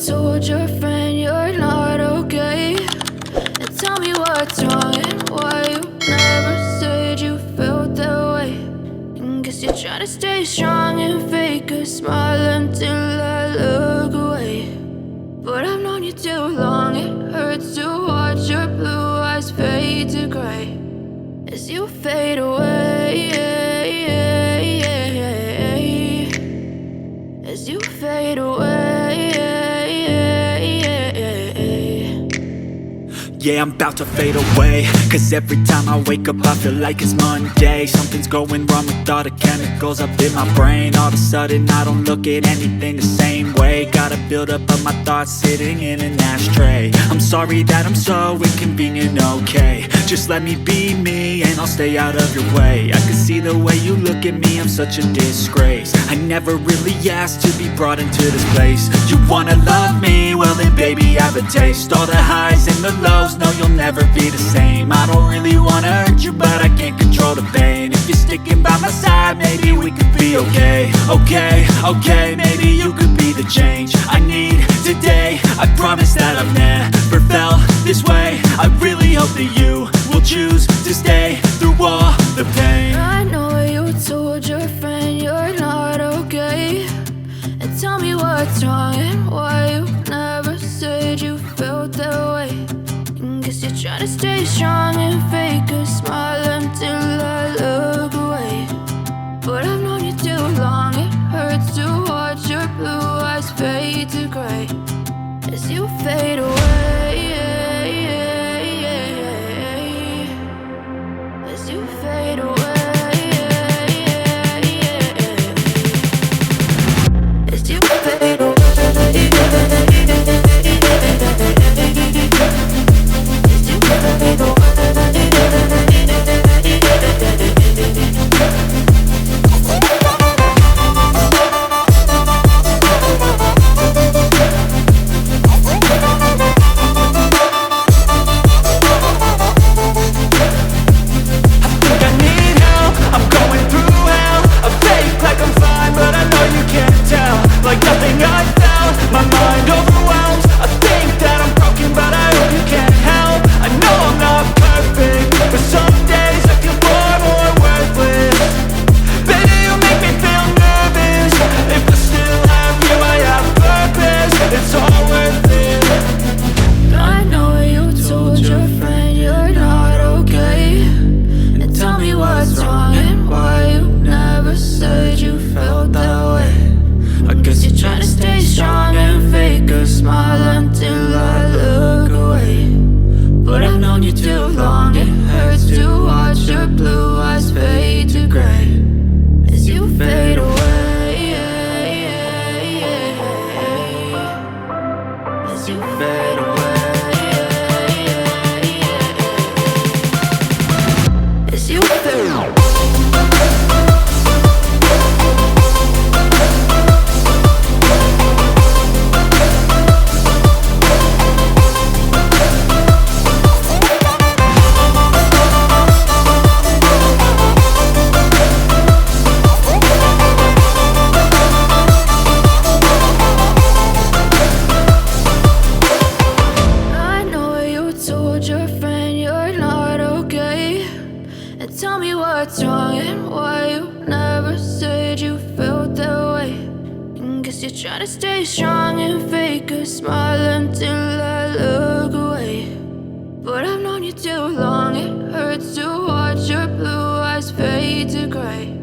told your friend you're not okay. And tell me what's wrong and why you never said you felt that way. And guess you're trying to stay strong and fake a smile until I look away. But I've known you too long, it hurts to watch your blue eyes fade to gray as you fade away, as you fade away. Yeah, I'm about to fade away, cause every time I wake up I feel like it's Monday. Something's going wrong with all the chemicals up in my brain. All of a sudden I don't look at anything the same way. Gotta build up of my thoughts sitting in an ashtray. I'm sorry that I'm so inconvenient, okay. Just let me be me and I'll stay out of your way. I can see the way you look at me, I'm such a disgrace. I never really asked to be brought into this place. You wanna love me? Well then baby I have a taste. All the highs and the lows, no you'll never be the same. I don't really wanna hurt you but I can't control the pain. If you're sticking by my side maybe we could be okay. Okay, maybe you could be the change I need today. I promise that I've never felt this way. I really hope that you will choose to stay through all the pain. I know you told your friend you're not okay. And tell me what's wrong and why you never said you felt that way. And guess you're trying to stay strong and fake a smile until I look away. But I've known you too long, it hurts to watch your blue eyes fade to gray as you fade away, as you fade away, as you fade away. Like nothing I felt, my mind overwhelmed. I think that I'm broken, but I hope you can't help. I know I'm not perfect, but some days I feel far more worthless. Baby, you make me feel nervous. If I still have you, I have purpose. It's all worth it. I know you told your friend you're not okay. And tell me what's wrong and why you never said you felt that way. I guess you're trying to stay strong and fake a smile until I look away. But I've known you too long, it hurts to watch your blue eyes fade to gray as you fade away, as you fade away, as you fade away. Your friend you're not okay. And tell me what's wrong and why you never said you felt that way. And guess you're trying to stay strong and fake a smile until I look away. But I've known you too long, it hurts to watch your blue eyes fade to gray